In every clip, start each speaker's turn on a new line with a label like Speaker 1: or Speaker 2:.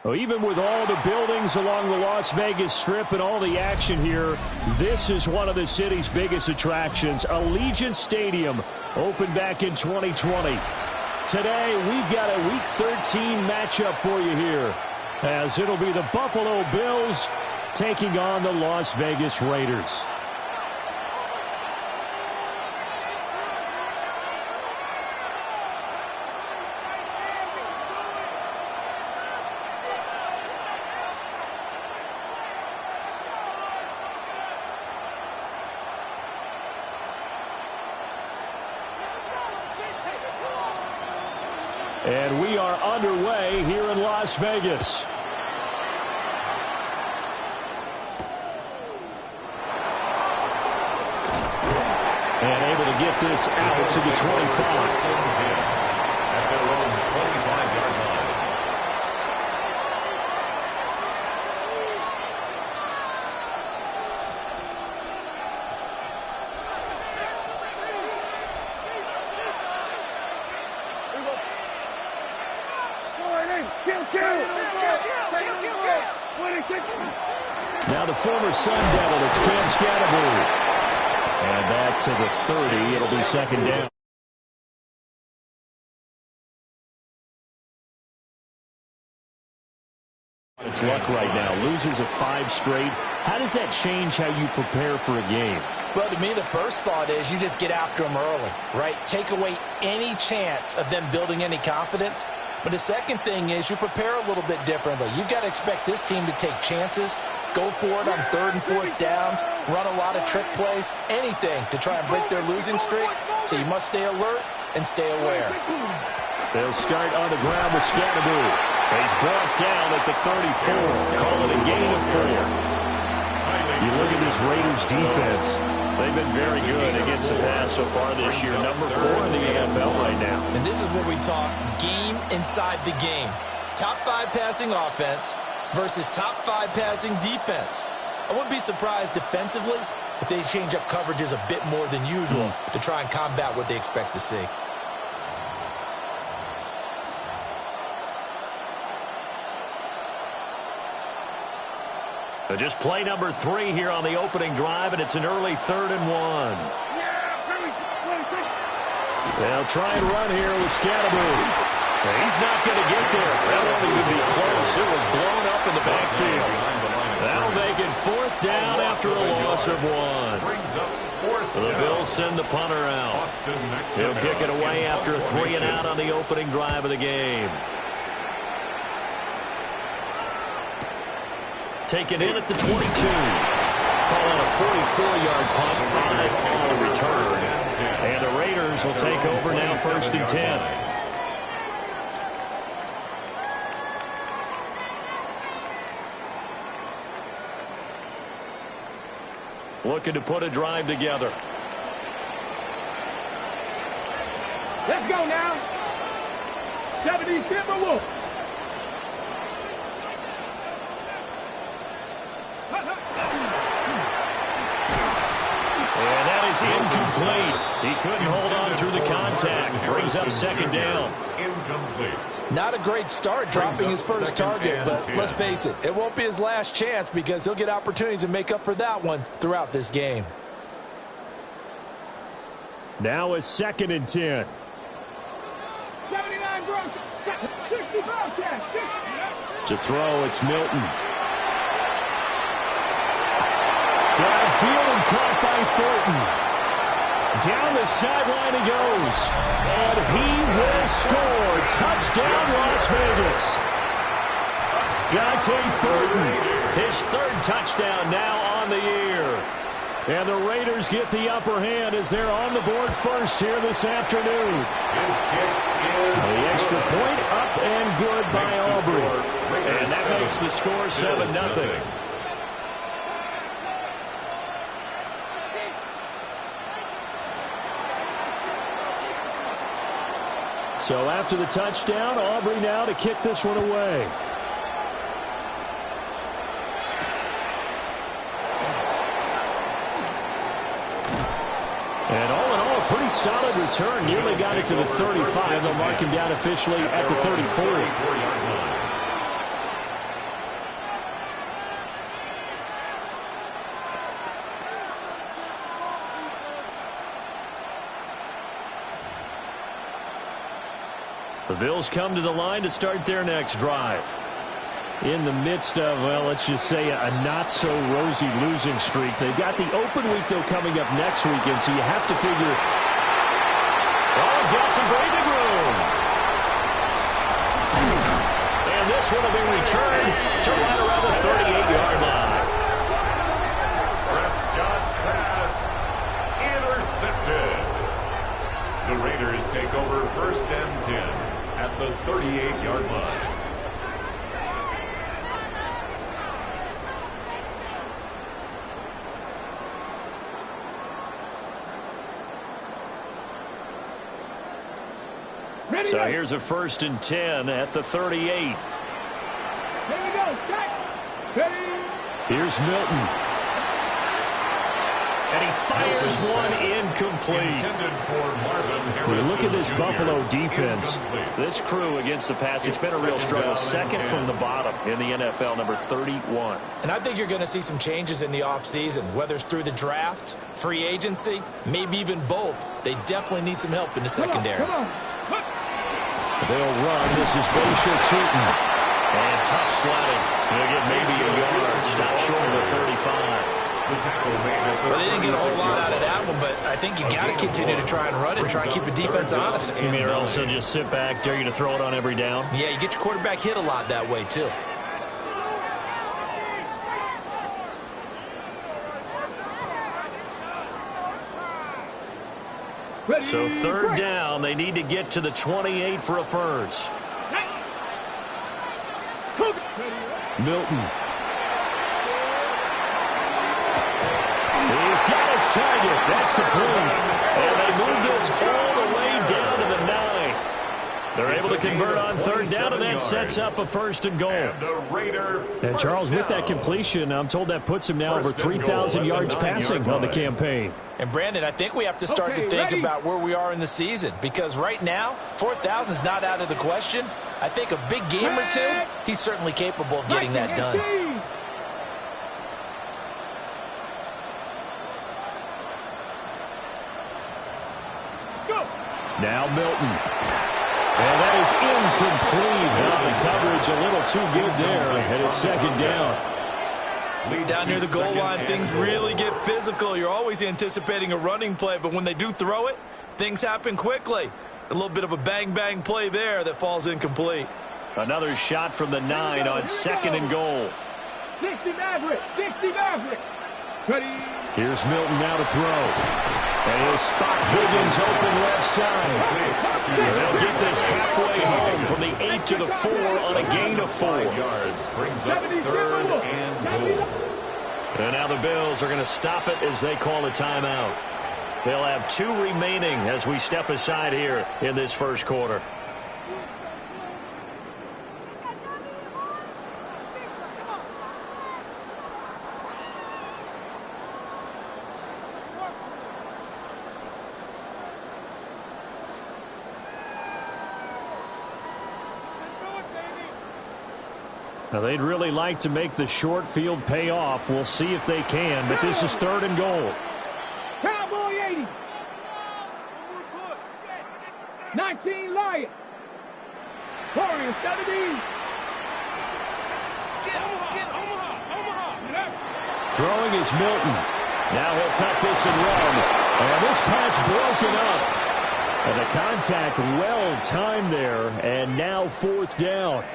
Speaker 1: Well, even with all the buildings along the Las Vegas Strip and all the action here, this is one of the city's biggest attractions. Allegiant Stadium opened back in 2020. Today, we've got a Week 13 matchup for you here, as it'll be the Buffalo Bills taking on the Las Vegas Raiders. And we are underway here in Las Vegas. And able to get this out to the 25. At their own 25-yard line. Now the former Sun Devil, it's Cam Scatterbury. And that to the 30. It'll be second down. It's luck right now. Losers of 5 straight. How does that change how you prepare for a game?
Speaker 2: Well, to me, the first thought is you just get after them early, right? Take away any chance of them building any confidence. But the second thing is you prepare a little bit differently. You've got to expect this team to take chances, go for it on 3rd and 4th downs, run a lot of trick plays, anything to try and break their losing streak. So you must stay alert and stay aware.
Speaker 1: They'll start on the ground with Scatterbury. He's brought down at the 34. Call it a gain of 4. You look at this Raiders defense. They've been very good against the pass so far this year. Number 4 in the AEFL right now.
Speaker 2: And this is where we talk game inside the game. Top 5 passing offense versus top 5 passing defense. I wouldn't be surprised defensively if they change up coverages a bit more than usual to try and combat what they expect to see.
Speaker 1: Just play number 3 here on the opening drive, and it's an early 3rd and 1. They'll try and run here with Scatterby. He's not going to get there. That won't even be close. It was blown up in the backfield. That'll make it 4th down after a loss of 1. The Bills send the punter out. He'll kick it away after a 3 and out on the opening drive of the game. Taken in at the 22. Call it a 44-yard punt, 5-all return. And the Raiders will take over now 1st and 10. Looking to put a drive together.
Speaker 3: Let's go now. 70 Timberwolves.
Speaker 1: And that is incomplete. He couldn't hold on through the contact. Brings up 2nd down.
Speaker 2: Incomplete. Not a great start dropping his first target, but let's face it, it won't be his last chance because he'll get opportunities to make up for that one throughout this game.
Speaker 1: Now a 2nd and 10.
Speaker 3: 79 gross, 65 cash.
Speaker 1: To throw, it's Milton. Downfield and caught by Thornton. Down the sideline he goes. And he will score. Touchdown, Las Vegas. Dante Thornton. His 3rd touchdown now on the year. And the Raiders get the upper hand as they're on the board first here this afternoon.
Speaker 4: His kick is
Speaker 1: the extra point up and good by Aubrey. And that makes the score 7-0. So after the touchdown, Aubrey now to kick this one away. And all in all, a pretty solid return. Nearly got it to the 35. They'll mark him down officially at the 34. The Bills come to the line to start their next drive. In the midst of, well, let's just say a not-so-rosy losing streak. They've got the open week, though, coming up next weekend, so you have to figure, well, he's got some breathing room. And this one will be returned to right around the 38-yard line.
Speaker 4: Prescott's pass intercepted. The Raiders take over 1st and 10. At the 38-yard line.
Speaker 1: So here's a 1st and 10 at the 38.
Speaker 3: Here we go.
Speaker 1: Here's Milton. And he fires one incomplete. Look at this Buffalo defense. This crew against the pass, it's been a real struggle. 2nd from the bottom in the NFL, number 31.
Speaker 2: And I think you're going to see some changes in the offseason, whether it's through the draft, free agency, maybe even both. They definitely need some help in the secondary.
Speaker 1: They'll run. This is Basher Tootin. And tough sledding. He'll get maybe a yard. Stop short of the 35.
Speaker 2: Well, they didn't get a whole lot out of that one, but I think you got to continue to try and run and try and keep the defense honest.
Speaker 1: You mean or else they'll just sit back, dare you to throw it on every down?
Speaker 2: Yeah, you get your quarterback hit a lot that way, too.
Speaker 1: So 3rd down, they need to get to the 28 for a first. Milton. He's got his target. That's complete. And they move this all the way down to the 9. They're able to convert on 3rd down, and that sets up a 1st and goal. And Charles, with that completion, I'm told that puts him now over 3,000 yards passing on the campaign.
Speaker 2: And, Brandon, I think we have to start to think about where we are in the season, because right now, 4,000 is not out of the question. I think a big game or two, he's certainly capable of getting that done.
Speaker 1: Now Milton. And that is incomplete. Well, the coverage a little too good there, and it's second down.
Speaker 2: Down near the goal line, things really get physical. You're always anticipating a running play, but when they do throw it, things happen quickly. A little bit of a bang-bang play there that falls incomplete.
Speaker 1: Another shot from the 9 on second and goal.
Speaker 3: 60 Maverick, 60 Maverick.
Speaker 1: Here's Milton now to throw. And he'll spot Higgins open left side. They'll get this halfway home from the 8 to the 4 on a gain of 4.
Speaker 4: Yards brings up 3rd and goal.
Speaker 1: And now the Bills are going to stop it as they call a timeout. They'll have 2 remaining as we step aside here in this first quarter. Now, they'd really like to make the short field pay off. We'll see if they can, but this is 3rd and goal.
Speaker 3: Cowboy 80. 19 Lion. Warrior 70.
Speaker 1: Throwing is Milton. Now he'll tuck this and run. And this pass broken up. And the contact well timed there. And now 4th down.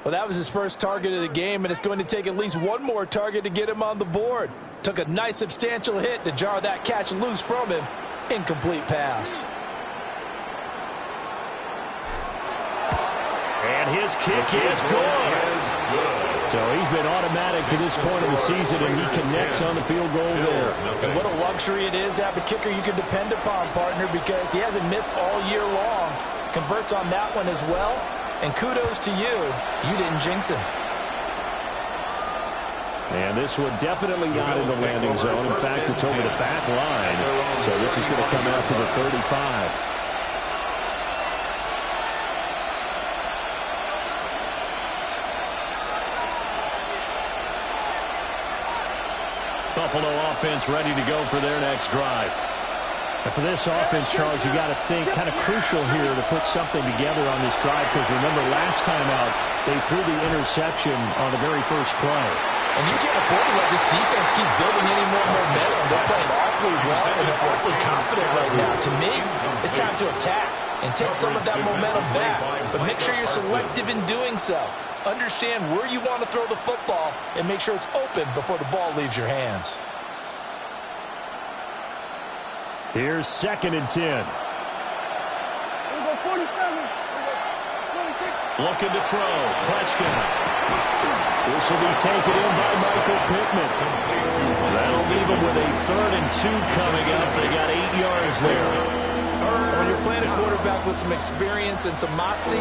Speaker 2: Well, that was his first target of the game, and it's going to take at least one more target to get him on the board. Took a nice substantial hit to jar that catch loose from him. Incomplete pass.
Speaker 1: And his kick is good. So he's been automatic to this point of the season, and he connects on the field goal there.
Speaker 2: And what a luxury it is to have a kicker you can depend upon, partner, because he hasn't missed all year long. Converts on that one as well. And kudos to you. You didn't jinx him.
Speaker 1: And this one definitely not in the landing zone. In fact, it's over the back line. So this is going to come out to the 35. Buffalo offense ready to go for their next drive. And for this offense, Charles, you got to think kind of crucial here to put something together on this drive, because remember last time out they threw the interception on the very first play.
Speaker 2: And you can't afford to let this defense keep building any more momentum. They're playing awfully well and they're awfully confident right now. To me, it's time to attack and take some of that momentum back. But make sure you're selective in doing so. Understand where you want to throw the football and make sure it's open before the ball leaves your hands.
Speaker 1: Here's 2nd and 10. Looking to throw. Prescott. This will be taken in by Michael Pittman. That'll leave him with a 3rd and 2 coming up. They got 8 yards there.
Speaker 2: When you're playing a quarterback with some experience and some moxie,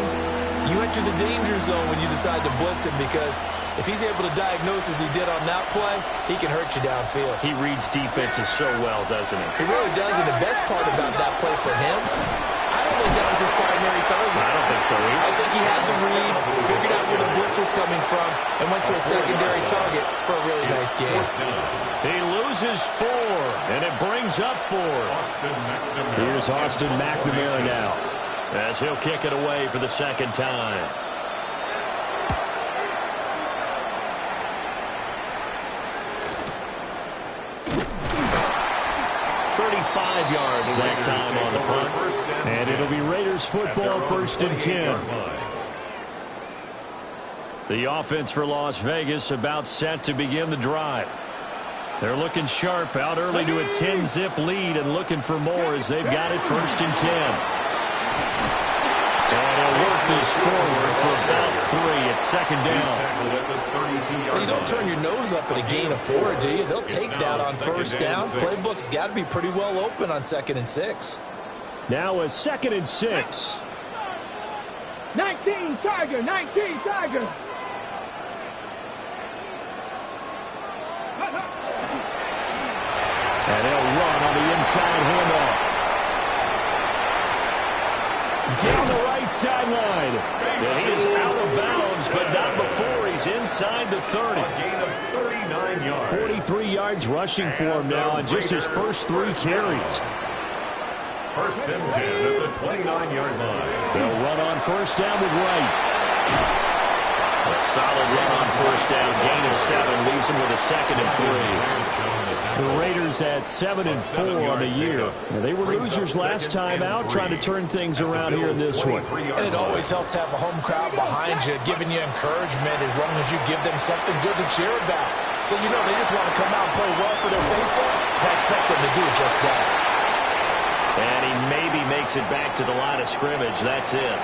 Speaker 2: you enter the danger zone when you decide to blitz him, because if he's able to diagnose as he did on that play, he can hurt you downfield.
Speaker 1: He reads defenses so well, doesn't he?
Speaker 2: He really does, and the best part about that play for him, I don't think that was his primary target.
Speaker 1: I don't think so either.
Speaker 2: I think he had the read, figured out where the blitz was coming from, and went to a secondary target for a really nice game.
Speaker 1: He loses 4, and it brings up 4. Here's Austin McNamara now, as he'll kick it away for the 2nd time. Yards that time on the punt. And it'll be Raiders football, 1st and 10. The offense for Las Vegas about set to begin the drive. They're looking sharp, out early to a 10-zip lead and looking for more as they've got it 1st and 10. And he'll work this forward for about 3 at 2nd down.
Speaker 2: Well, you don't turn your nose up at a gain of 4, do you? They'll take that on 1st down. Playbook's got to be pretty well open on 2nd and 6.
Speaker 1: Now a 2nd and 6.
Speaker 3: 19 Tiger, 19 Tiger.
Speaker 1: And they'll run on the inside handoff. Down the right sideline. And he is out of bounds, but not before he's inside the 30.
Speaker 4: A gain of 39 yards.
Speaker 1: 43 yards rushing for him now on just his first 3 carries.
Speaker 4: First and 10 at the 29-yard line.
Speaker 1: They'll run on first down with Wright.
Speaker 5: A solid run on first down. Gain of 7 leaves them with a 2nd and 3.
Speaker 1: The Raiders at 7-4 on the year. Now, they were losers last time out, trying to turn things around here in this one.
Speaker 2: And it always helps to have a home crowd behind you, giving you encouragement as long as you give them something good to cheer about. So, you know, they just want to come out and play well for their faithful. I expect them to do just that.
Speaker 5: And he maybe makes it back to the line of scrimmage. That's it.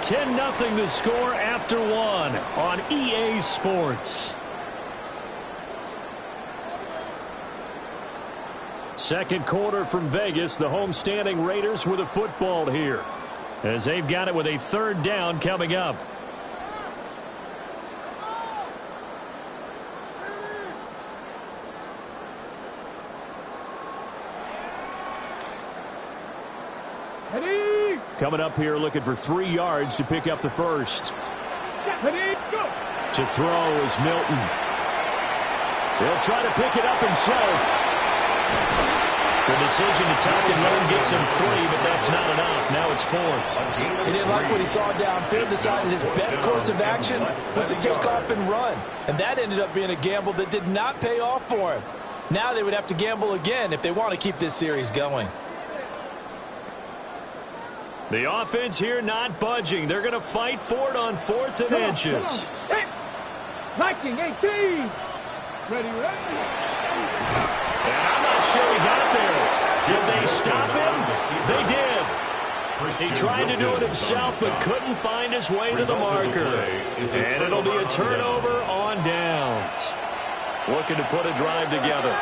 Speaker 1: 10-0 the score after 1 on EA Sports. Second quarter from Vegas. The homestanding Raiders with a football here, as they've got it with a 3rd down coming up. Coming up here looking for 3 yards to pick up the first. To throw is Milton. He'll try to pick it up himself. The decision to tuck and run gets him 3, but that's not enough. Now it's 4th.
Speaker 2: He didn't like what he saw downfield, decided his best course of action was to take off and run. And that ended up being a gamble that did not pay off for him. Now they would have to gamble again if they want to keep this series going.
Speaker 1: The offense here not budging. They're going to fight for it on 4th and inches.
Speaker 3: Viking 18. Ready.
Speaker 1: And I'm not sure he got there. Did they stop him? They did. He tried to do it himself but couldn't find his way to the marker. And it'll be a turnover on downs. Looking to put a drive together.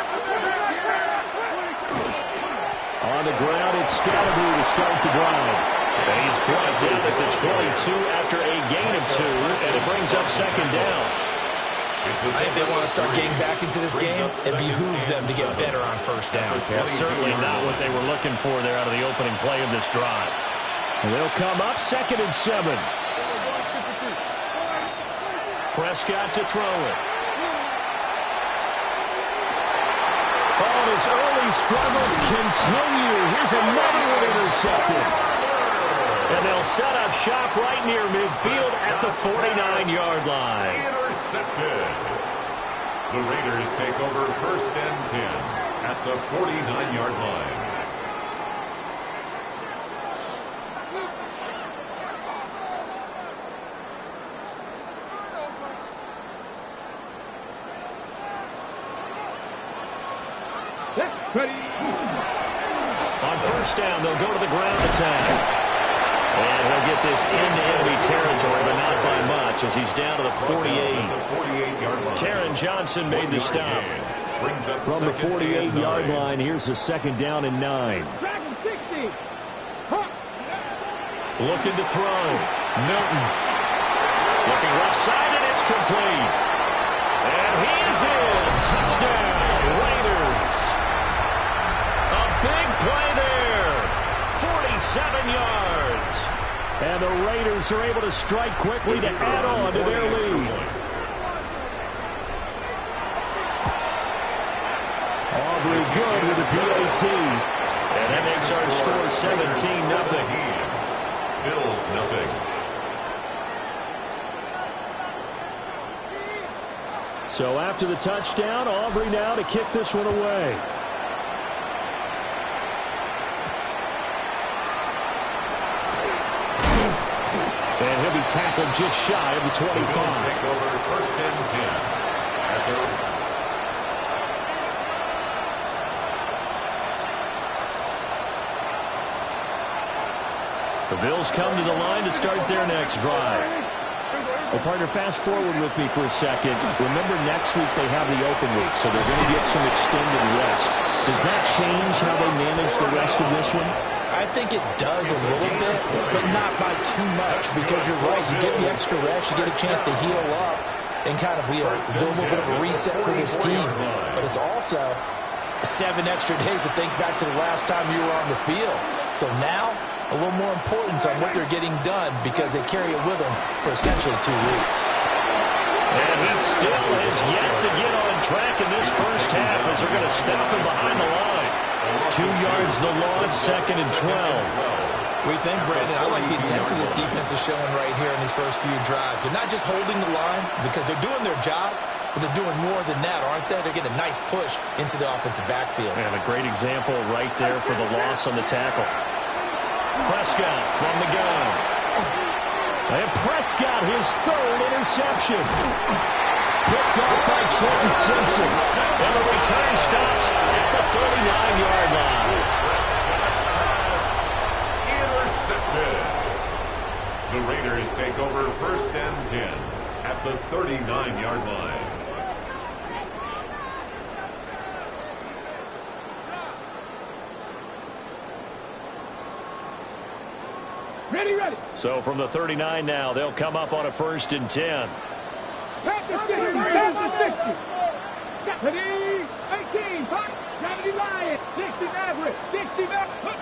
Speaker 1: On the ground, it's Scalaboo to start the drive. And he's brought down at the 22 after a gain of 2, and it brings up 2nd down.
Speaker 2: I think they want to start getting back into this game. It behooves them to get better on first down.
Speaker 1: Yeah, certainly not what they were looking for there out of the opening play of this drive. And they'll come up 2nd and 7. Prescott to throw it. Oh, his early struggles continue. Here's another one intercepted. And they'll set up shop right near midfield at the 49-yard line.
Speaker 4: Intercepted. The Raiders take over 1st and 10 at the 49-yard line.
Speaker 3: Ready.
Speaker 1: On first down, they'll go to the ground attack. And he'll get this into enemy territory, but not by much, as he's down to the 48. Taron Johnson made the stop. From the 48-yard line, here's a 2nd down and 9. Looking to throw. Milton. Looking left side, and it's complete. And he's in. Touchdown, Raiders. A big play there. 47 yards. And the Raiders are able to strike quickly to add on to their lead. Aubrey good with the PAT. And that makes our score 17-0.
Speaker 4: Bills nothing.
Speaker 1: So after the touchdown, Aubrey now to kick this one away. And he'll be tackled just shy of the 25.
Speaker 4: Take over 1st and 10 at
Speaker 1: the Bills come to the line to start their next drive. Well, partner, fast forward with me for a second. Remember, next week they have the open week, so they're going to get some extended rest. Does that change how they manage the rest of this one?
Speaker 2: I think it does a little bit, but not by too much, because you're right. You get the extra rest, you get a chance to heal up and kind of do a little bit of a reset for this team. But it's also 7 extra days to think back to the last time you were on the field. So now, a little more importance on what they're getting done, because they carry it with them for essentially 2 weeks.
Speaker 1: And he still has yet to get on track in this first half, as they're going to stop him behind the line. 2 yards the loss, 2nd and 12.
Speaker 2: We think, Brandon, I like the intensity this defense is showing right here in these first few drives. They're not just holding the line because they're doing their job, but they're doing more than that, aren't they? They're getting a nice push into the offensive backfield.
Speaker 1: And a great example right there for the loss on the tackle. Prescott from the gun. And Prescott, his 3rd interception. Picked off by Trenton Simpson. And the return stops at the 39-yard line.
Speaker 4: Intercepted. The Raiders take over 1st and 10 at the 39-yard line.
Speaker 3: Ready, ready.
Speaker 1: So from the 39 now, they'll come up on a 1st and 10.
Speaker 3: Pass the 60. Pass the 60. Ready, 18. Hot. 70 Lion. 60 Maverick. 60 Maverick.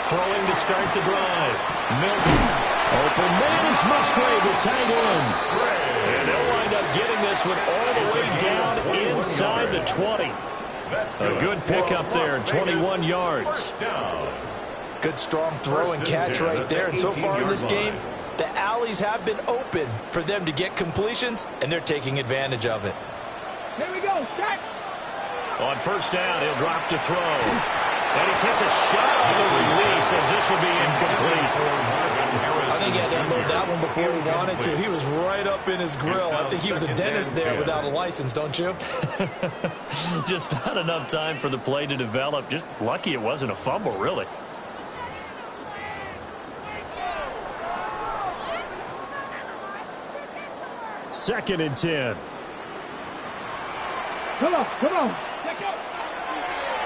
Speaker 1: Throwing to start the drive. Milton. Open man is Musgrave, the tight end. And they'll wind up getting this one all the way down inside the 20. A good pickup there, 21 yards.
Speaker 2: Good strong throw and catch right there. And so far in this game, the alleys have been open for them to get completions, and they're taking advantage of it.
Speaker 3: Here we go. Start.
Speaker 1: On 1st down, he'll drop to throw. And he takes a shot on the release as this will be incomplete.
Speaker 2: I think he had to unload that one before he wanted to. He was right up in his grill. I think he was a dentist there without a license, don't you?
Speaker 1: Just not enough time for the play to develop. Just lucky it wasn't a fumble, really. Second and 10.
Speaker 3: Come on, come on. Let's go.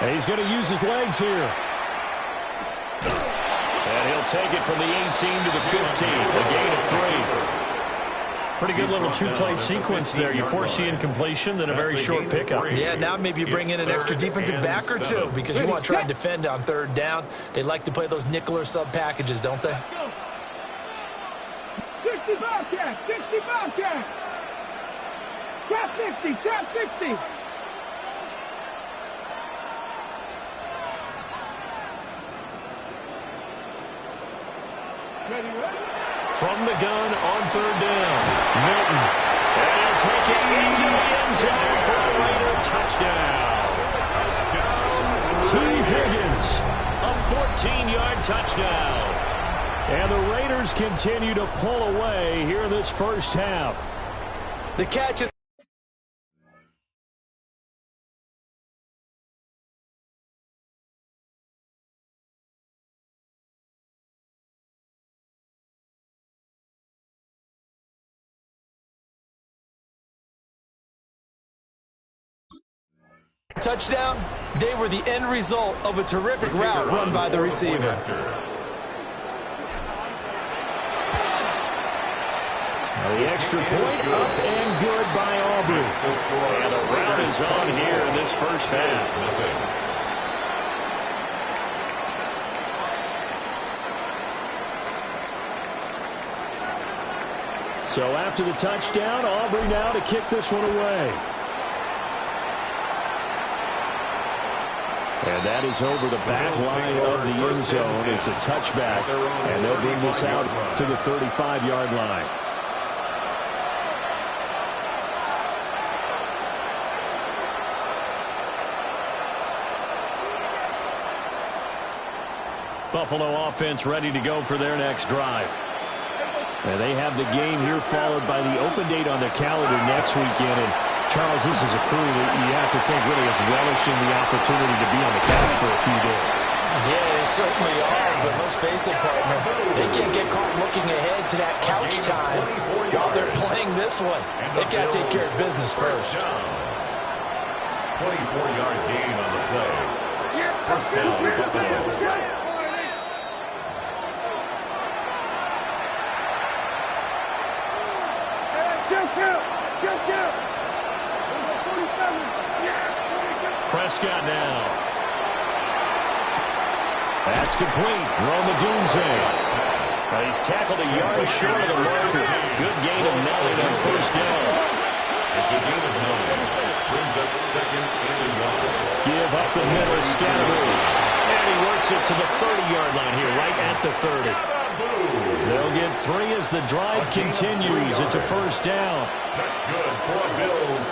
Speaker 1: And he's going to use his legs here. And he'll take it from the 18 to the 15. A gain of 3. Pretty good little 2-play sequence there. You force the incompletion, then a very short pickup.
Speaker 2: Yeah, now maybe you bring in an extra defensive back or two because you want to try and defend on 3rd down. They like to play those nickel or sub packages, don't they?
Speaker 3: 60 Bobcat. 60 Bobcat. Trap 60. Trap 60.
Speaker 1: From the gun on 3rd down. Milton. And he'll take it into the end zone for a Raider touchdown. T. Higgins, a 14-yard touchdown. And the Raiders continue to pull away here in this first half.
Speaker 2: The catch. Touchdown, they were the end result of a terrific route run by the receiver.
Speaker 1: The extra point up and good by Aubrey. And the route is on here in this first half. So after the touchdown, Aubrey now to kick this one away. And that is over the back line of the end zone. It's a touchback, and they'll bring this out to the 35-yard line. Buffalo offense ready to go for their next drive. And they have the game here followed by the open date on their calendar next weekend. And Charles, this is a crew that you have to think really is relishing the opportunity to be on the couch for a few days.
Speaker 2: Yeah, they certainly are, but let's face it, partner, they can't get caught looking ahead to that couch time while they're playing this one. They've got to take care of business first.
Speaker 4: 24-yard gain on the play. First down, Buffalo.
Speaker 1: Prescott now. That's complete. Roma Dunze. He's tackled a yard short of the marker. Good gain of 9 on 1st down.
Speaker 4: It's a gain of 9. Brings up second and 1.
Speaker 1: Give up the middle, Scatteroo. And he works it to the 30-yard line here, right at the 30. They'll get 3 as the drive continues. It's a first down.
Speaker 4: That's good for Bills.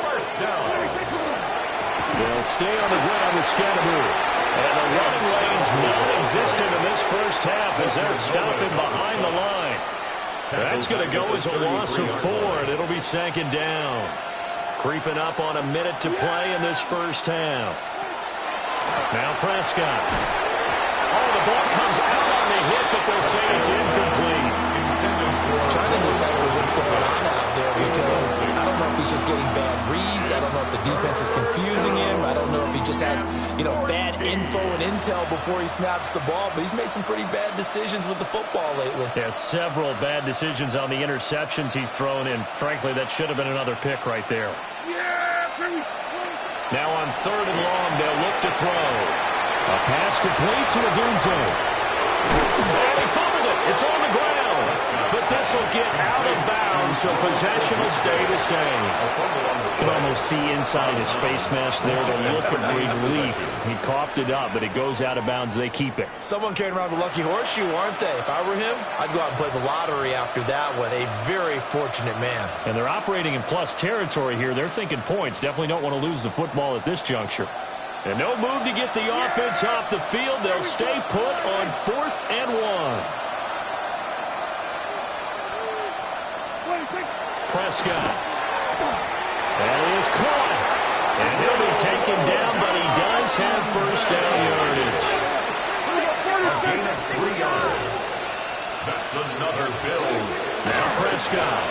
Speaker 4: First down.
Speaker 1: They'll stay on the ground with Scatteroo. And the running lane's non-existent in this first half as they're stopping behind the line. That's going to go as a loss of 4, and it'll be second down. Creeping up on a minute to play in this first half. Now Prescott. Oh, the ball comes out on the hit, but they'll say it's incomplete.
Speaker 2: Trying to decipher what's going on out there because I don't know if he's just getting bad reads. I don't know if the defense is confusing him. I don't know if he just has, bad info and intel before he snaps the ball. But he's made some pretty bad decisions with the football lately.
Speaker 1: Yeah, several bad decisions on the interceptions he's thrown in. Frankly, that should have been another pick right there. Now on 3rd and long, they'll look to throw. A pass complete to Adunze. And he fumbled it. It's on the ground. But this will get out of bounds, so possession will stay the same. You can almost see inside his face mask there the look of relief. He coughed it up, but it goes out of bounds. They keep it.
Speaker 2: Someone carrying around the lucky horseshoe, aren't they? If I were him, I'd go out and play the lottery after that one. A very fortunate man.
Speaker 1: And they're operating in plus territory here. They're thinking points. Definitely don't want to lose the football at this juncture. And no move to get the offense off the field. They'll stay put on 4th and 1. Prescott. That is caught. And he'll be taken down, but he does have first down yardage.
Speaker 4: A gain of 3 yards. That's another Bills.
Speaker 1: Now Prescott.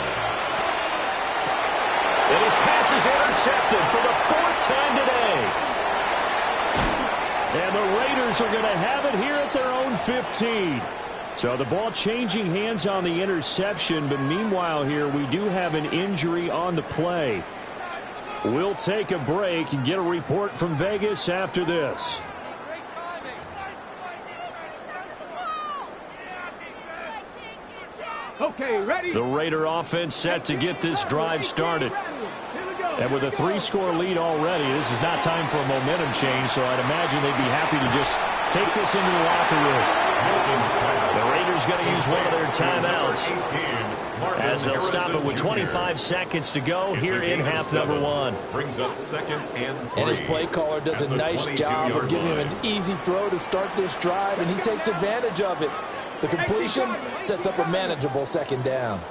Speaker 1: And his pass is intercepted for the 4th time today. And the Raiders are going to have it here at their own 15. So the ball changing hands on the interception, but meanwhile here we do have an injury on the play. We'll take a break and get a report from Vegas after this.
Speaker 3: Okay, ready?
Speaker 1: The Raider offense set to get this drive started. And with a 3-score lead already, this is not time for a momentum change, so I'd imagine they'd be happy to just take this into the locker room. The Raiders going to use one of their timeouts as they'll stop it with 25 seconds to go here in half number 1.
Speaker 4: Brings up 2nd and 3.
Speaker 2: And his play caller does a nice job of giving him an easy throw to start this drive, and he takes advantage of it. The completion sets up a manageable 2nd down.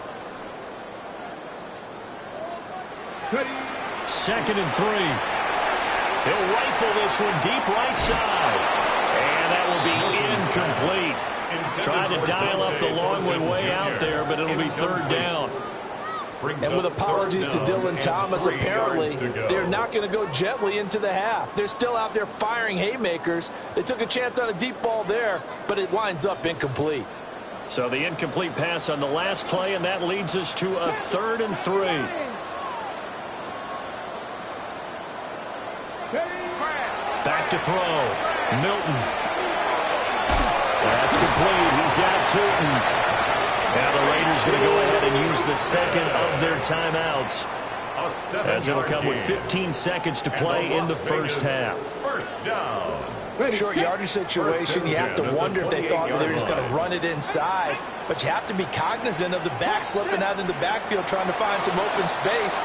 Speaker 1: 2nd and 3. He'll rifle this one deep right side. And that will be incomplete. Trying to dial up the long way out there, but it'll be 3rd down.
Speaker 2: And with apologies to Dylan Thomas, apparently they're not going to go gently into the half. They're still out there firing haymakers. They took a chance on a deep ball there, but it winds up incomplete.
Speaker 1: So the incomplete pass on the last play, and that leads us to a 3rd and 3. Back to throw. Milton. That's complete. He's got Tootin. Now the Raiders going to go ahead and use the 2nd of their timeouts, as it'll come with 15 seconds to play in the first half.
Speaker 4: First down.
Speaker 2: Short yardage situation, you have to wonder if they thought they were just going to run it inside. But you have to be cognizant of the back slipping out in the backfield trying to find some open space.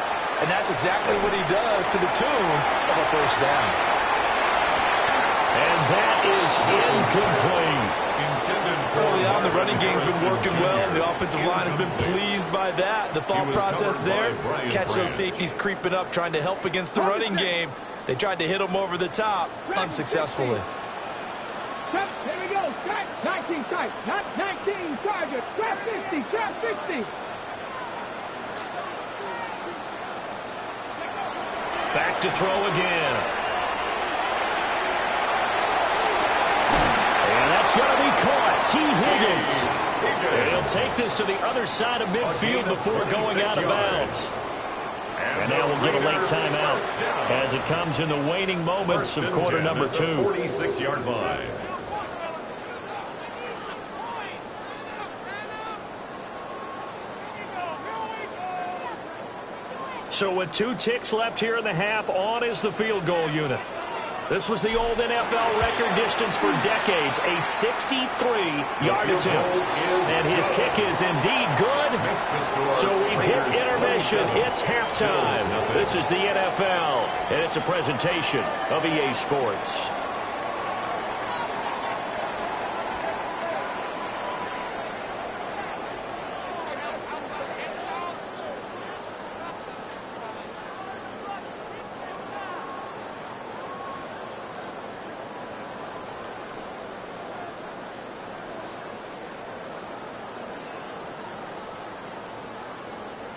Speaker 2: And that's exactly what he does to the tune of a first down.
Speaker 1: And that is incomplete.
Speaker 2: Early on, the running game's been working well, and the offensive line has been pleased by that. The thought process there, catch those safeties creeping up, trying to help against the running game. They tried to hit them over the top, unsuccessfully.
Speaker 3: Here we go. Trap 19 tight. Not 19 target. Trap 50. Trap 50.
Speaker 1: Back to throw again. And that's going to be caught. T. Higgins. And he'll take this to the other side of midfield before going out of bounds. And now we'll get a late timeout as it comes in the waning moments of quarter number 2.
Speaker 4: 46-yard line.
Speaker 1: So with 2 ticks left here in the half, on is the field goal unit. This was the old NFL record distance for decades, a 63-yard attempt. And his kick is indeed good. So we've hit intermission. It's halftime. This is the NFL, and it's a presentation of EA Sports.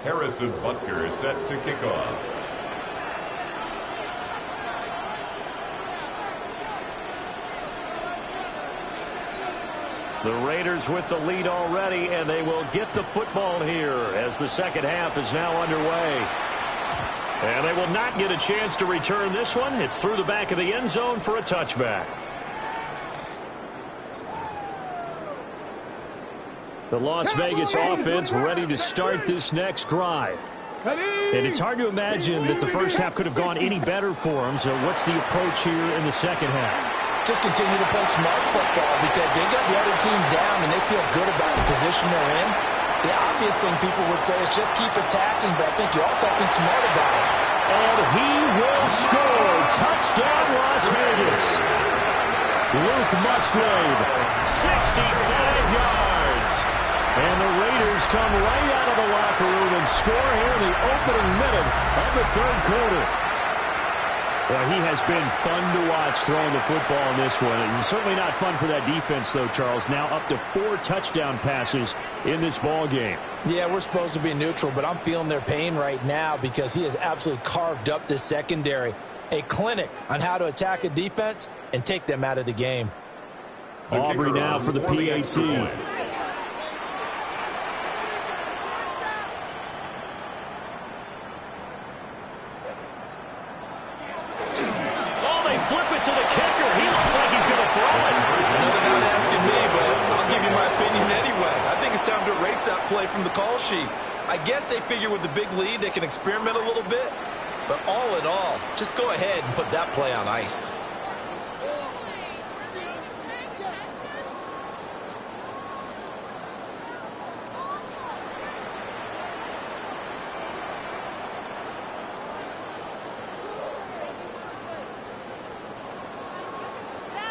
Speaker 4: Harrison Butker is set to kick off.
Speaker 1: The Raiders with the lead already, and they will get the football here as the second half is now underway. And they will not get a chance to return this one. It's through the back of the end zone for a touchback. The Las Vegas offense ready to start this next drive. And it's hard to imagine that the first half could have gone any better for them. So what's the approach here in the second half?
Speaker 2: Just continue to play smart football because they got the other team down and they feel good about the position they're in. The obvious thing people would say is just keep attacking, but I think you also have to be smart about it.
Speaker 1: And he will score. Touchdown, Las Vegas. Luke Musgrave, 65 yards. And the Raiders come right out of the locker room and score here in the opening minute of the third quarter. Well, he has been fun to watch throwing the football in this one. It's certainly not fun for that defense, though, Charles. Now up to 4 touchdown passes in this ball game.
Speaker 2: Yeah, we're supposed to be neutral, but I'm feeling their pain right now because he has absolutely carved up this secondary. A clinic on how to attack a defense and take them out of the game.
Speaker 1: Aubrey now for the PAT. Flip it to the kicker. He looks like he's going to throw it.
Speaker 6: They're not asking me, but I'll give you my opinion anyway. I think it's time to erase that play from the call sheet. I guess they figure with the big lead they can experiment a little bit. But all in all, just go ahead and put that play on ice.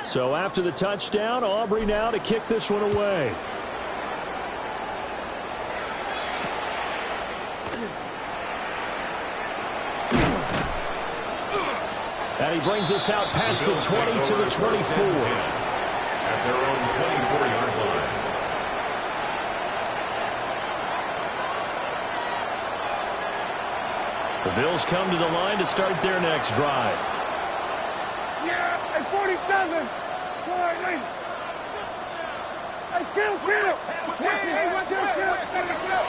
Speaker 1: So after the touchdown, Aubrey now to kick this one away. And he brings us out past the 20 to the 24.
Speaker 4: At their own 24-yard line.
Speaker 1: The Bills come to the line to start their next drive.
Speaker 3: Yeah, at 47.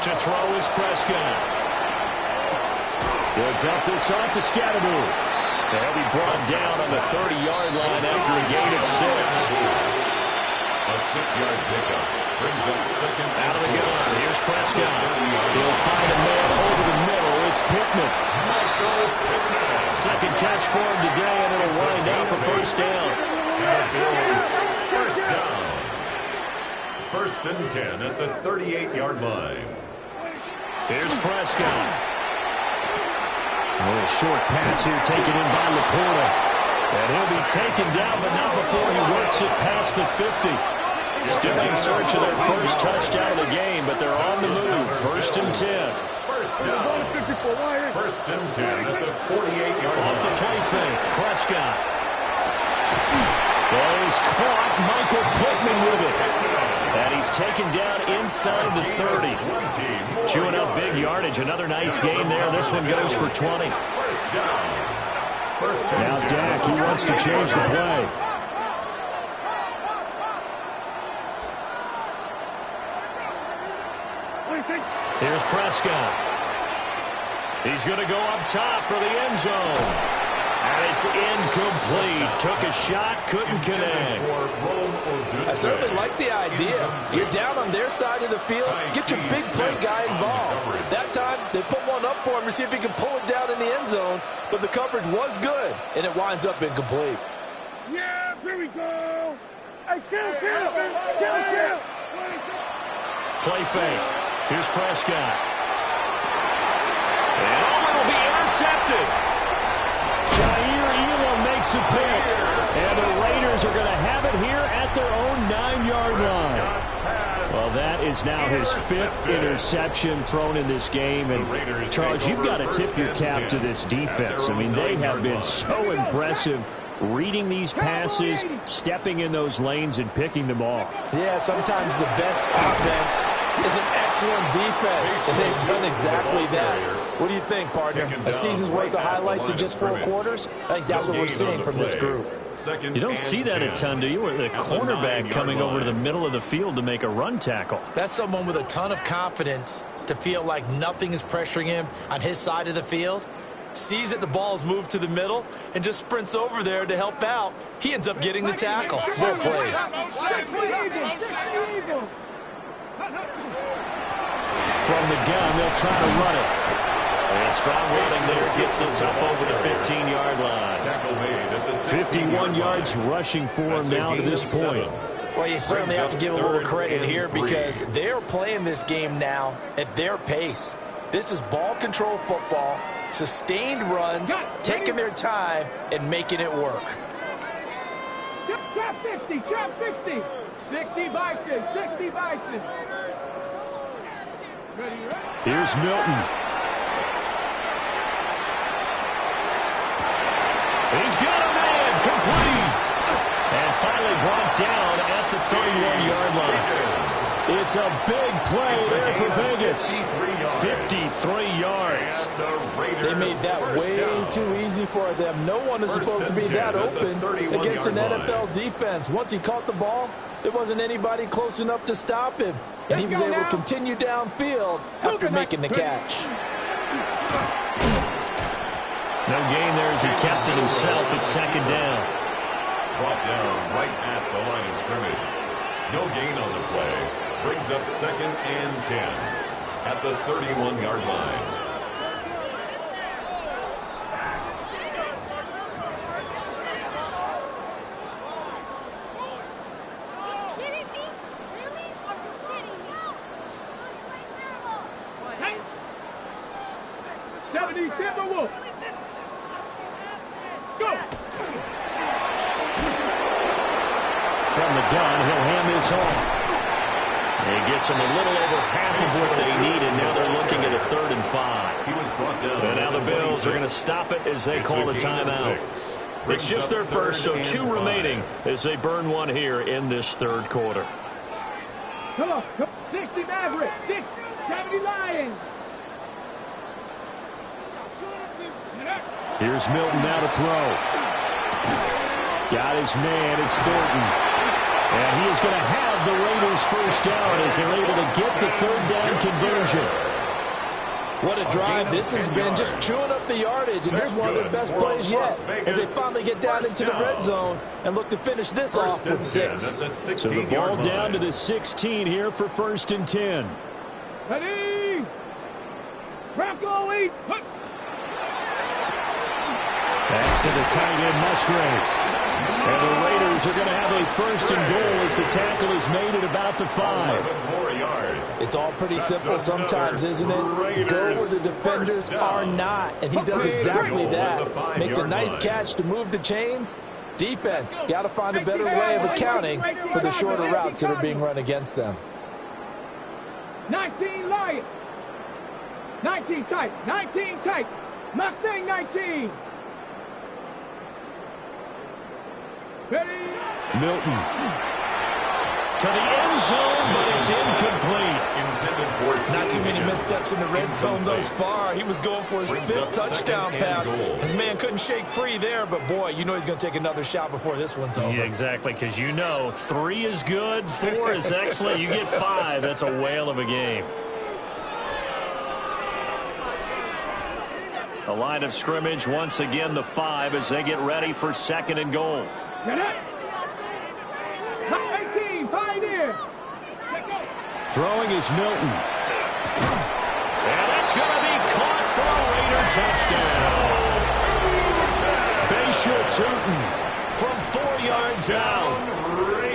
Speaker 1: To throw is Prescott. He'll dump this off to Scatteroo. He'll be brought down on the 30-yard line after a gain of 6.
Speaker 4: A 6-yard pickup brings up second.
Speaker 1: Out of the gun. Here's Prescott. He'll find a man over the middle. It's Pittman. Second catch for him today, and it'll wind up a first down.
Speaker 4: First down. First and 10 at the 38-yard line.
Speaker 1: Here's Prescott. A little short pass here taken in by Laporta. And he'll be taken down, but not before he works it past the 50. Still in search of their first touchdown of the game, but they're on the move. First and 10.
Speaker 4: First down. First and 10 at the 48-yard line.
Speaker 1: Off the play fake, Prescott. Well, he's caught. Michael Pittman with it. And he's taken down inside the 30. Chewing up big yardage. Another nice gain there. This one goes for 20. Now Dak, he wants to change the play. Here's Prescott. He's going to go up top for the end zone. And it's incomplete. Took a shot, couldn't connect.
Speaker 2: I certainly like the idea. You're down on their side of the field. Get your big play guy involved. That time, they put one up for him arm to see if he can pull it down in the end zone, but the coverage was good, and it winds up incomplete.
Speaker 3: Yeah, here we go. Hey, kill.
Speaker 1: Play fake. Here's Prescott. And it'll be intercepted. Jair Elam makes a pick. And the Raiders are going to have it here at their own 9-yard line. Well, that is now his 5th interception thrown in this game. And, Charles, you've got to tip your cap to this defense. I mean, they have been so impressive reading these passes, stepping in those lanes, and picking them off.
Speaker 2: Yeah, sometimes the best offense is an excellent defense, and they've done exactly that. What do you think, partner? A season's worth of highlights in just 4 quarters? I think that's what we're seeing from this group.
Speaker 1: You don't see that a ton, do you? Where the cornerback coming over to the middle of the field to make a run tackle.
Speaker 2: That's someone with a ton of confidence to feel like nothing is pressuring him on his side of the field. Sees that the ball's moved to the middle and just sprints over there to help out. He ends up getting the tackle. Well played.
Speaker 1: From the gun, they'll try to run it. And strong running there gets us up over the 15-yard line. 51 yards rushing for him now to this point.
Speaker 2: Well, you certainly have to give a little credit here because they're playing this game now at their pace. This is ball control football, sustained runs, taking their time, and making it work.
Speaker 3: Trap 60, trap 60. 60 Bison, 60 Bison.
Speaker 1: Here's Milton. He's got a man, complete. And finally brought down at the 31-yard line. It's a big play there for Vegas. 53 yards.
Speaker 2: They made that way too easy for them. No one is supposed to be that open against an NFL defense. Once he caught the ball, there wasn't anybody close enough to stop him. And he was able to continue downfield after making the catch.
Speaker 1: No gain there as he kept it himself at second down.
Speaker 4: Brought down right at the line of scrimmage. No gain on the play. Brings up 2nd and 10 at the 31-yard line.
Speaker 1: From the gun, he'll hand this off. He gets them a little over half of what they needed. Now they're looking at a 3rd and 5.
Speaker 4: He was brought down.
Speaker 1: And now the Bills are going to stop it as they call a timeout. It's just their first, so 2 remaining as they burn one here in this 3rd quarter.
Speaker 3: Come on, 60 Maverick, 70 Lions.
Speaker 1: Here's Milton now to throw. Got his man, it's Thornton. And he is going to have the Raiders first down as they're able to get the 3rd down conversion.
Speaker 2: What a drive. This has been just chewing up the yardage, and here's one of their best plays yet as they finally get down into the red zone and look to finish this off with 6.
Speaker 1: So the ball down to the 16 here for 1st and 10.
Speaker 3: Ready? Bronco 8.
Speaker 1: That's to the tight end, Musgrave. And the Raiders are going to have a 1st and goal as the tackle is made at about the 5.
Speaker 2: It's all pretty simple sometimes, isn't it? Go where the defenders are not, and he does exactly that. Makes a nice catch to move the chains. Defense, got to find a better way of accounting for the shorter routes that are being run against them.
Speaker 3: 19 Lions. 19 tight. 19 tight. Mustang 19.
Speaker 1: Milton to the end zone, but it's incomplete.
Speaker 6: Not too many missteps in the red zone thus far. He was going for his 5th touchdown pass. His man couldn't shake free there, but boy, you know he's going to take another shot before this one's over.
Speaker 1: Yeah, exactly, because you know 3 is good, 4 is excellent. You get 5, that's a whale of a game. The line of scrimmage, once again, the 5 as they get ready for 2nd and goal.
Speaker 3: 18, Pioneer.
Speaker 1: Throwing is Milton. And that's going to be caught for a
Speaker 5: touchdown. Bayshore Tootin from 4 yards out.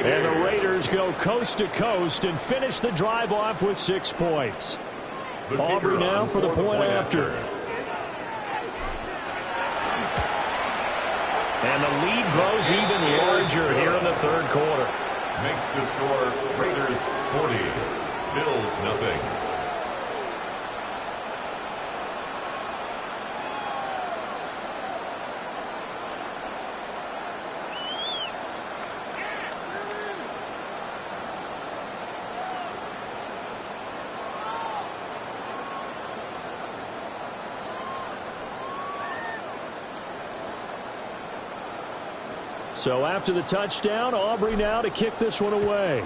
Speaker 1: And the Raiders go coast to coast and finish the drive off with 6 points. Aubrey now for the point after.
Speaker 5: And the lead grows even larger here in the third quarter.
Speaker 4: Makes the score Raiders 40, Bills nothing.
Speaker 1: So after the touchdown, Aubrey now to kick this one away.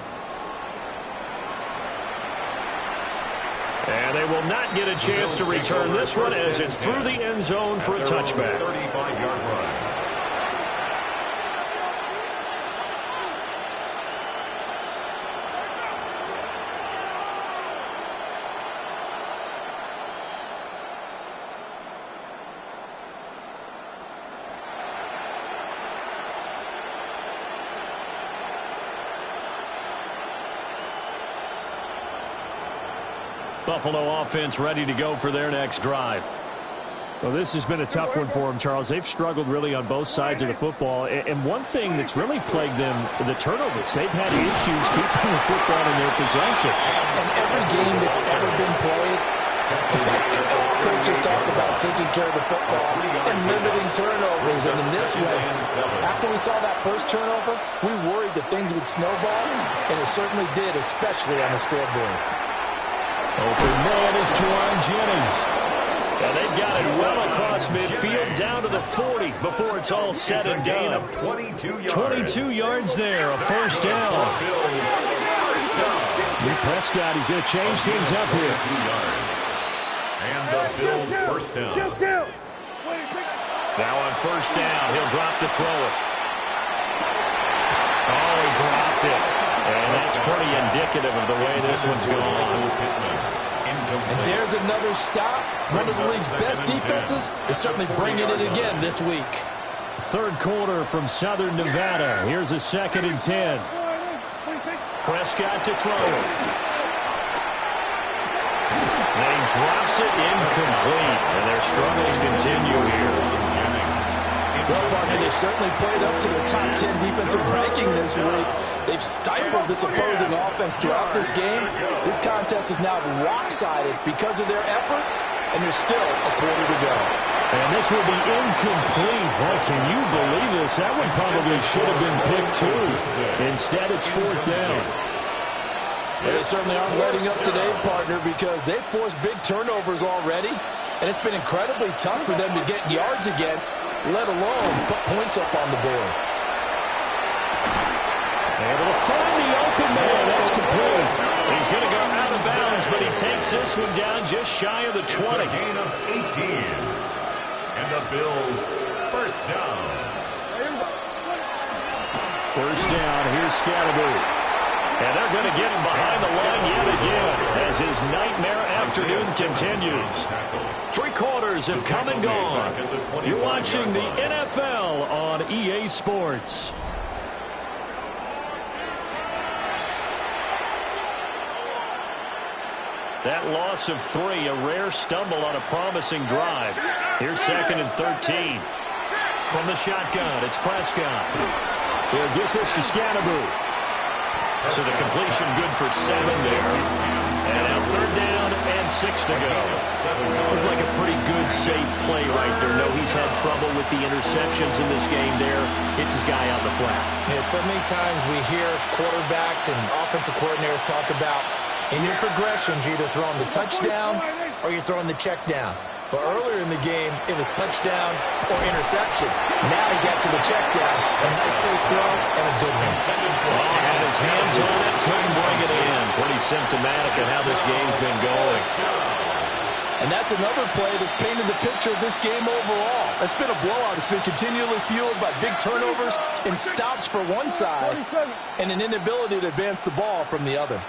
Speaker 1: And they will not get a chance to return this one as it's through the end zone for a touchback.
Speaker 4: 35-yard run.
Speaker 1: Buffalo offense ready to go for their next drive. Well, this has been a tough one for them, Charles. They've struggled really on both sides of the football. And one thing that's really plagued them, the turnovers. They've had issues keeping the football in their possession.
Speaker 2: And every game that's ever been played, coaches talk about taking care of the football and limiting turnovers. And in this way, after we saw that first turnover, we worried that things would snowball, and it certainly did, especially on the scoreboard.
Speaker 1: Open man is Juwan Jennings. And they've got it well across midfield down to the 40 before it's all said and done. 22 yards there, a first down. Prescott, he's going to change things up here.
Speaker 4: And the Bills first down.
Speaker 5: Now on first down, he'll drop to throw it. Oh, he dropped it. And that's pretty indicative of the way this one's gone.
Speaker 2: And there's another stop. One of the league's best defenses is certainly bringing it again this week.
Speaker 1: Third quarter from Southern Nevada. Here's a 2nd and 10.
Speaker 5: Prescott to throw it. And he drops it incomplete. And their struggles continue here.
Speaker 2: Well, partner, they've certainly played up to their top 10 defensive ranking this week. They've stifled this opposing offense throughout this game. This contest is now lopsided because of their efforts, and there's still a quarter to go.
Speaker 1: And this will be incomplete. Boy, can you believe this? That one probably should have been picked too. Instead, it's 4th down.
Speaker 2: They certainly aren't letting up today, partner, because they've forced big turnovers already, and it's been incredibly tough for them to get yards against, let alone put points up on the board.
Speaker 1: Able to find the open man. That's complete. He's going to go out of bounds, but he takes this one down just shy of the 20.
Speaker 4: It's a gain of 18. And the Bills first down.
Speaker 1: First down. Here's Scatterby. And they're going to get him behind the line yet again as his nightmare afternoon continues. 3 quarters have come and gone. You're watching the NFL on EA Sports. That loss of 3, a rare stumble on a promising drive. Here's 2nd and 13. From the shotgun, it's Prescott. He'll get this to Scatterby. So the completion good for 7 there. And now 3rd down and 6 to go. Looked like a pretty good, safe play right there. No, he's had trouble with the interceptions in this game there. Hits his guy on the flat.
Speaker 2: Yeah, so many times we hear quarterbacks and offensive coordinators talk about in your progressions, you're either throwing the touchdown or you're throwing the check down. But earlier in the game, it was touchdown or interception. Now he got to the check down. A nice safe throw and a good one.
Speaker 5: Oh, had his hands on it, couldn't bring it in. Pretty symptomatic of how this game's been going.
Speaker 2: And that's another play that's painted the picture of this game overall. It's been a blowout. It's been continually fueled by big turnovers and stops for one side and an inability to advance the ball from the other.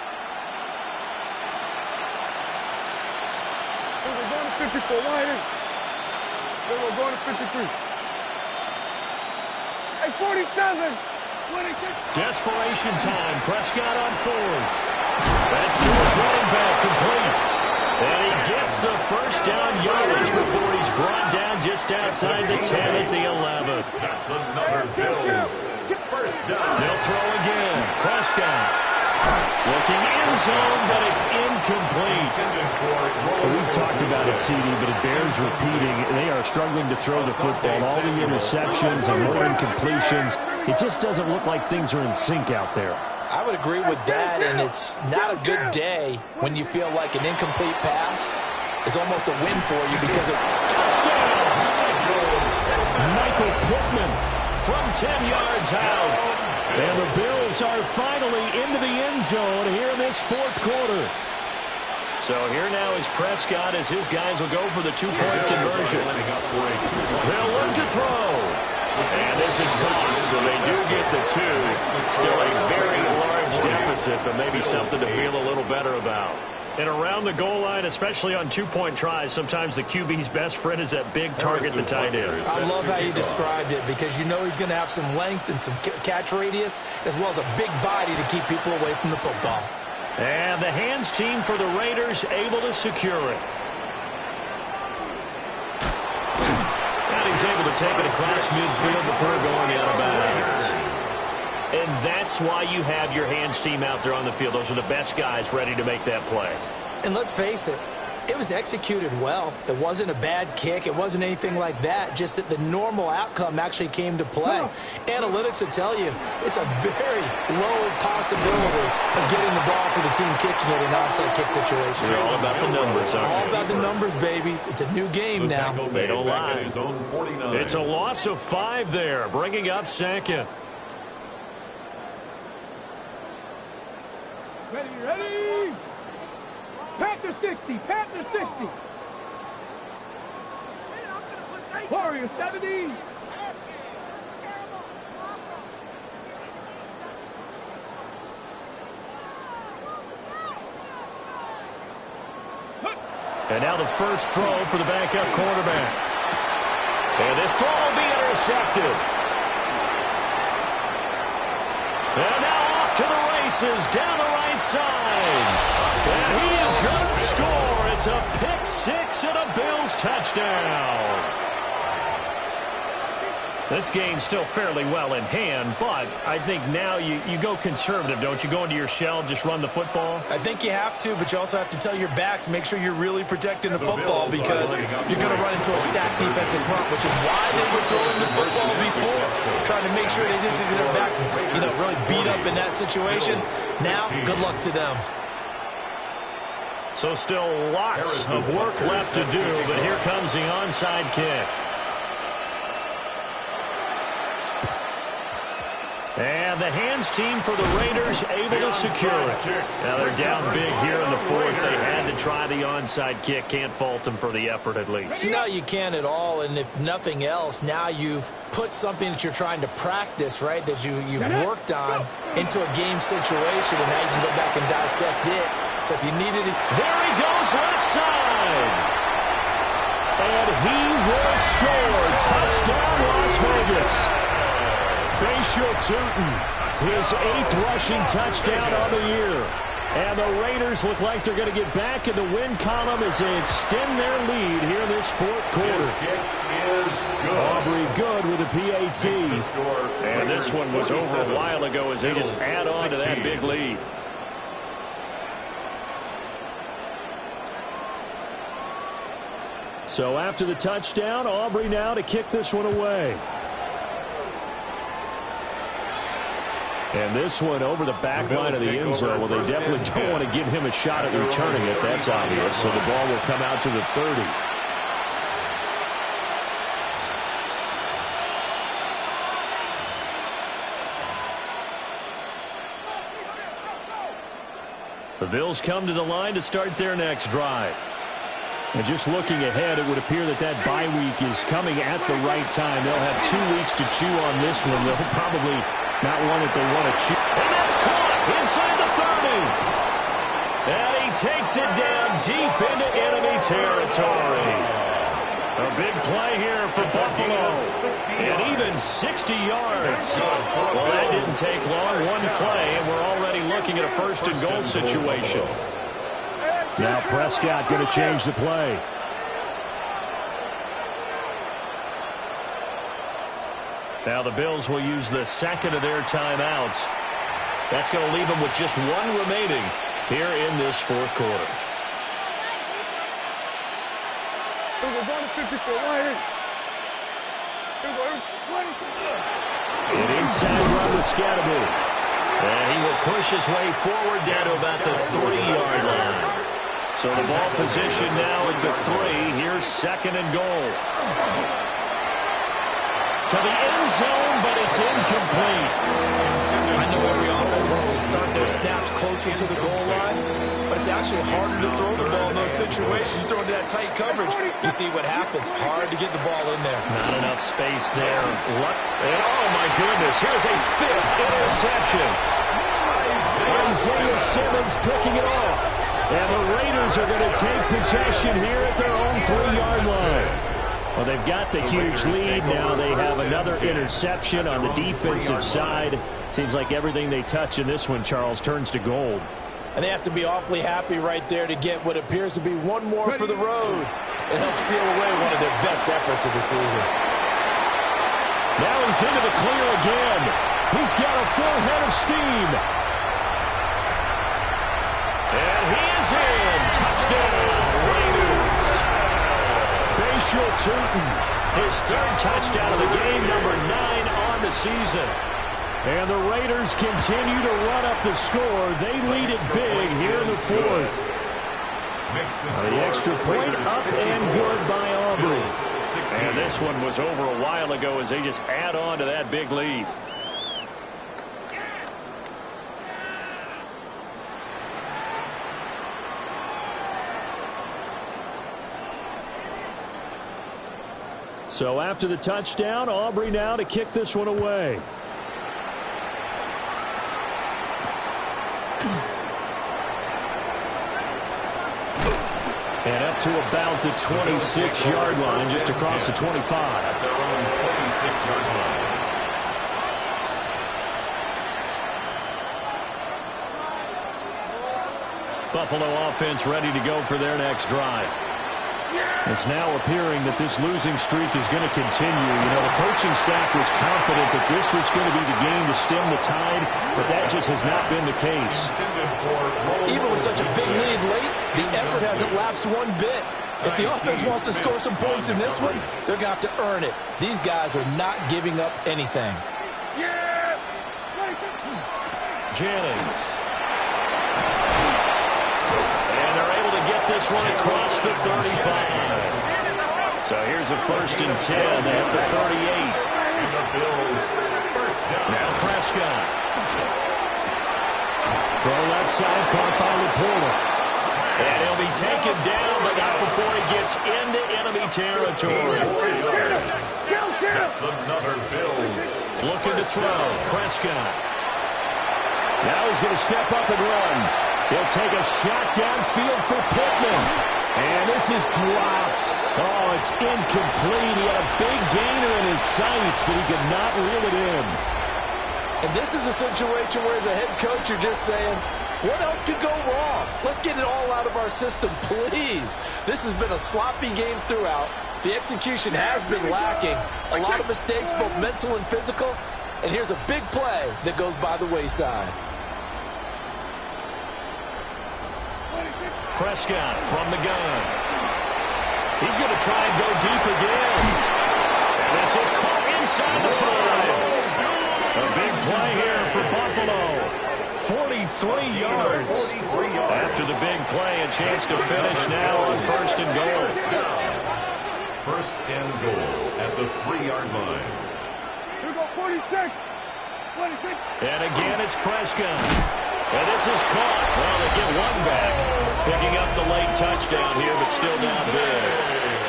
Speaker 3: 54 wide. We're going to 53. Hey, 47. 26.
Speaker 1: Desperation time. Prescott on fourth. That's to his running back, complete. And he gets the first down yardage before he's brought down just outside the 10 at the 11.
Speaker 4: That's another Bills first down.
Speaker 1: They'll throw again. Prescott looking end zone, but it's incomplete. We've talked about it, CD, but it bears repeating. They are struggling to throw the football. All the interceptions and more incompletions. It just doesn't look like things are in sync out there.
Speaker 2: I would agree with that, and it's not a good day when you feel like an incomplete pass is almost a win for you because of touchdown.
Speaker 1: Michael Pittman from 10 yards out. And the Bills are finally into the end zone here in this fourth quarter. So here now is Prescott as his guys will go for the two-point conversion. They'll look to throw. And this is caught, so they do get the two. Still a very large deficit, but maybe something to feel a little better about. And around the goal line, especially on two-point tries, sometimes the QB's best friend is that big target, the tight end.
Speaker 2: I love how you described it because you know he's going to have some length and some catch radius as well as a big body to keep people away from the football.
Speaker 1: And the hands team for the Raiders able to secure it. And he's able to take it across midfield before going out of bounds. And that's why you have your hands team out there on the field. Those are the best guys ready to make that play.
Speaker 2: And let's face it, it was executed well. It wasn't a bad kick. It wasn't anything like that. Just that the normal outcome actually came to play. Analytics will tell you it's a very low possibility of getting the ball for the team kicking it in an onside kick situation.
Speaker 1: They're all about the numbers, aren't they?
Speaker 2: All about the numbers, baby. It's a new game now.
Speaker 1: They don't lie. It's a loss of 5 there, bringing up second.
Speaker 3: Ready. Panther 60. Panther 60. Warrior 70.
Speaker 1: And now the first throw for the backup quarterback. And this throw will be intercepted. And now off to the races down the right side. And he is going to score. It's a pick six and a Bills touchdown. This game's still fairly well in hand, but I think now you go conservative, don't you? Go into your shell, just run the football?
Speaker 2: I think you have to, but you also have to tell your backs, make sure you're really protecting the football because you're going to run into a stacked defensive front, which is why they were throwing the football before, trying to make sure they just get their backs, really beat up in that situation. Now, good luck to them.
Speaker 1: So still lots of work left to do, but here comes the onside kick. And the hands team for the Raiders able to secure it. Now they're down big here in the fourth. They had to try the onside kick. Can't fault them for the effort at least.
Speaker 2: No, you can't at all. And if nothing else, now you've put something that you're trying to practice, right, that you've worked on into a game situation. And now you can go back and dissect it. So if you needed it.
Speaker 1: There he goes left side. And he will score. Touchdown Las Vegas. Bayshore Tootin, his 8th rushing touchdown on the year. And the Raiders look like they're going to get back in the win column as they extend their lead here in this fourth quarter. Aubrey good with a PAT. And this one was over a while ago as they just add on to that big lead. So after the touchdown, Aubrey now to kick this one away. And this one over the back line of the end zone. Well, they definitely don't want to give him a shot at returning it. That's obvious. So the ball will come out to the 30. The Bills come to the line to start their next drive. And just looking ahead, it would appear that that bye week is coming at the right time. They'll have 2 weeks to chew on this one. They'll probably not one that they want to chew. And that's caught inside the 30. And he takes it down deep into enemy territory. A big play here for Buffalo. And even 60 yards. Well, that didn't take long. One play, and we're already looking at a first and goal situation. Now Prescott going to change the play. Now the Bills will use the second of their timeouts. That's going to leave them with just one remaining here in this fourth quarter. An inside run with Scatterby. And he will push his way forward down to about the 3-yard line. So the ball position now at the 3. Here's second and goal. To the end zone, but it's incomplete.
Speaker 6: I know every offense wants to start their snaps closer to the goal line, but it's actually harder to throw the ball in those situations. You throw into that tight coverage, you see what happens. Hard to get the ball in there.
Speaker 1: Not enough space there. And oh, my goodness, here's a 5th interception. Isaiah Simmons picking it off. And the Raiders are going to take possession here at their own 3-yard line. Well, they've got the huge lead. Now they have another interception on the defensive side. Seems like everything they touch in this one, Charles, turns to gold.
Speaker 2: And they have to be awfully happy right there to get what appears to be one more for the road. It helps seal away one of their best efforts of the season.
Speaker 1: Now he's into the clear again. He's got a full head of steam. And he is in. Touchdown, Raiders. His 3rd touchdown of the game, number 9 on the season. And the Raiders continue to run up the score. They lead it big here in the 4th. The extra point up and good by Aubrey. And this one was over a while ago as they just add on to that big lead. So after the touchdown, Aubrey now to kick this one away. And up to about the 26-yard line, just across the 25.
Speaker 4: At their own 26-yard line.
Speaker 1: Buffalo offense ready to go for their next drive. It's now appearing that this losing streak is going to continue. You know, the coaching staff was confident that this was going to be the game to stem the tide, but that just has not been the case.
Speaker 2: Even with such a big lead late, the effort hasn't lapsed one bit. If the offense wants to score some points in this one, they're going to have to earn it. These guys are not giving up anything.
Speaker 1: Jennings. Get this one across the 35. So here's a 1st and 10 at the 38.
Speaker 4: And the Bills first down.
Speaker 1: Now Prescott. Throw left side, caught by Laporta. And he'll be taken down, but not before he gets into enemy territory.
Speaker 4: That's another Bills.
Speaker 1: Looking to throw. Prescott. Now he's going to step up and run. He'll take a shot downfield for Pittman. And this is dropped. Oh, it's incomplete. He had a big gainer in his sights, but he could not reel it in.
Speaker 2: And this is a situation where as a head coach, you're just saying, what else could go wrong? Let's get it all out of our system, please. This has been a sloppy game throughout. The execution has been lacking. A lot of mistakes, both mental and physical. And here's a big play that goes by the wayside.
Speaker 1: Prescott from the gun. He's going to try and go deep again. And this is caught inside the 5. A big play here for Buffalo. 43 yards. After the big play, a chance to finish now on 1st and goal.
Speaker 4: 1st and goal at the 3-yard line.
Speaker 3: Here we go, 46. 26.
Speaker 1: And again, it's Prescott. And this is caught. Well, they get one back. Picking up the late touchdown here, but still down big.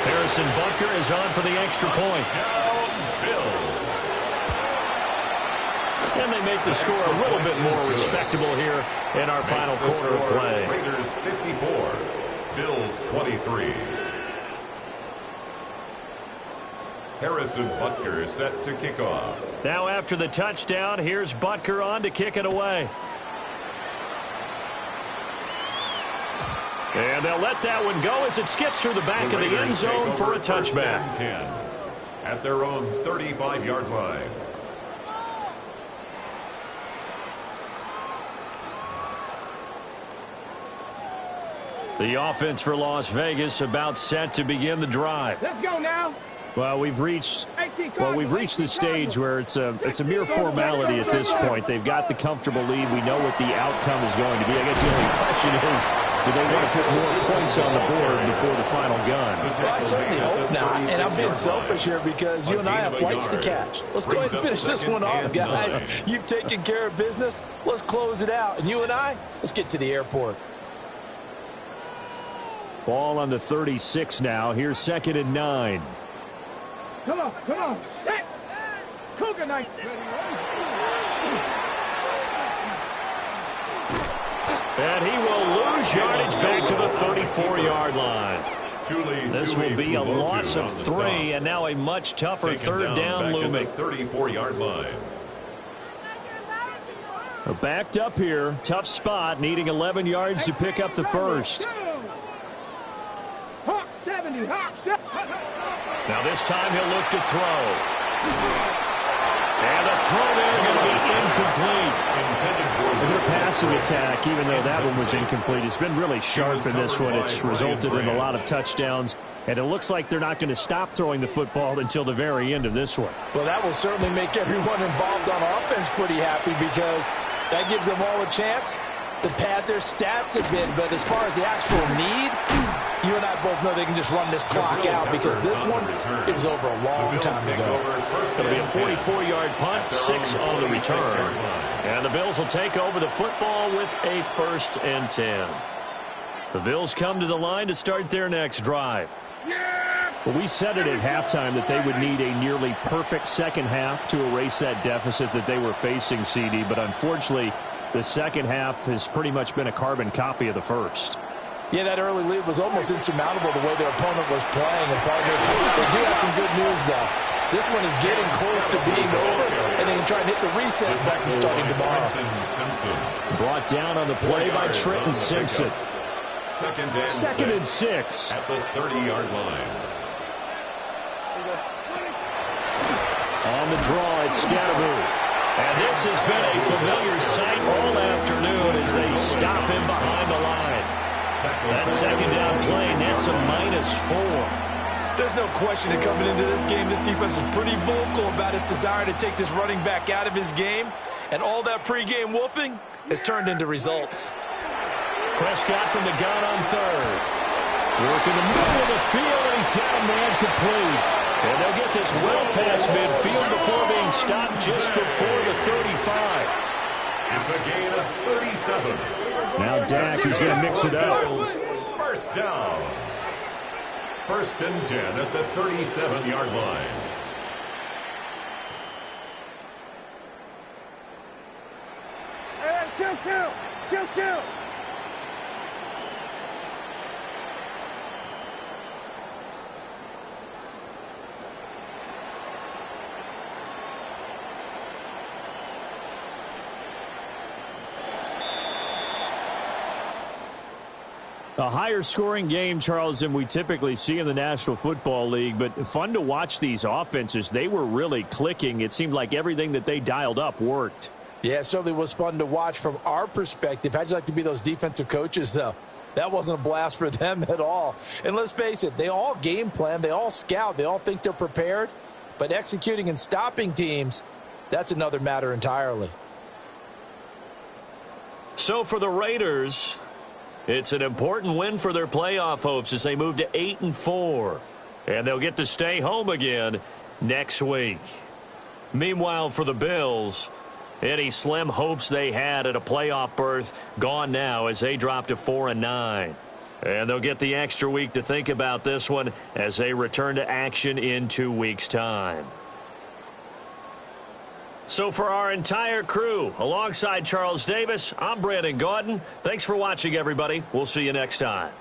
Speaker 1: Harrison Butker is on for the extra point. And they make the score a little bit more respectable here in our final quarter of play.
Speaker 4: Raiders 54, Bills 23. Harrison Butker is set to kick off.
Speaker 1: Now after the touchdown, here's Butker on to kick it away. And they'll let that one go as it skips through the back of the end zone for a touchback.
Speaker 4: 10 at their own 35-yard line.
Speaker 1: The offense for Las Vegas about set to begin the drive.
Speaker 3: Let's go now.
Speaker 1: Well, we've reached the stage where it's a mere formality at this point. They've got the comfortable lead. We know what the outcome is going to be. I guess the only question is, do they want to put more points on the board before the final gun?
Speaker 2: Well, I certainly hope not. And I'm being selfish here because you and I have flights to catch. Let's go ahead and finish this one off, guys. You've taken care of business. Let's close it out. And you and I, let's get to the airport.
Speaker 1: Ball on the 36 now. Here's 2nd and 9.
Speaker 3: Come on, set. Cougar night.
Speaker 1: And he will lose yardage back to the 34-yard line. This will be a loss of 3, and now a much tougher 3rd down looming.
Speaker 4: 34-yard line.
Speaker 1: Backed up here, tough spot, needing 11 yards to pick up the first.
Speaker 3: Hawk 70, Hawk 70.
Speaker 1: Now this time he'll look to throw. And the throw there going to be incomplete. Their passing attack, even though that one was incomplete, it's been really sharp in this one. It's resulted in a lot of touchdowns, and it looks like they're not going to stop throwing the football until the very end of this one.
Speaker 2: Well, that will certainly make everyone involved on offense pretty happy because that gives them all a chance to pad their stats a bit. But as far as the actual need, you and I both know they can just run this clock out because this one, it was over a long time ago.
Speaker 1: It'll be a 44-yard punt, 6 on the return. And the Bills will take over the football with a 1st and 10. The Bills come to the line to start their next drive. Well, we said it at halftime that they would need a nearly perfect second half to erase that deficit that they were facing, CD. But unfortunately, the second half has pretty much been a carbon copy of the first.
Speaker 2: Yeah, that early lead was almost insurmountable the way their opponent was playing. And partner, they do have some good news, though. This one is getting close to being over, and they can try and hit the reset button starting tomorrow.
Speaker 1: Brought down on the play by Trenton Simpson.
Speaker 4: 2nd
Speaker 1: and 6.
Speaker 4: At the 30-yard line.
Speaker 1: On the draw, it's Scatteroo. And this has been a familiar sight all afternoon as they stop him behind the line. That 2nd down play nets a -4.
Speaker 6: There's no question that coming into this game, this defense was pretty vocal about its desire to take this running back out of his game. And all that pregame wolfing has turned into results.
Speaker 1: Prescott from the gun on 3rd. Working the middle of the field, and he's got a man complete. And they'll get this well past midfield before being stopped just before the 35.
Speaker 4: It's a gain of 37.
Speaker 1: Now Dak is going to mix it up.
Speaker 4: First down. 1st and 10 at the 37-yard line.
Speaker 3: Hey, 2-2.
Speaker 1: A higher scoring game, Charles, than we typically see in the National Football League, but fun to watch these offenses. They were really clicking. It seemed like everything that they dialed up worked.
Speaker 2: Yeah, it certainly was fun to watch from our perspective. How'd you like to be those defensive coaches, though? That wasn't a blast for them at all. And let's face it, they all game plan, they all scout, they all think they're prepared. But executing and stopping teams, that's another matter entirely.
Speaker 1: So for the Raiders, it's an important win for their playoff hopes as they move to 8-4. And they'll get to stay home again next week. Meanwhile, for the Bills, any slim hopes they had at a playoff berth gone now as they drop to 4-9. And they'll get the extra week to think about this one as they return to action in 2 weeks' time. So for our entire crew, alongside Charles Davis, I'm Brandon Gaudin. Thanks for watching, everybody. We'll see you next time.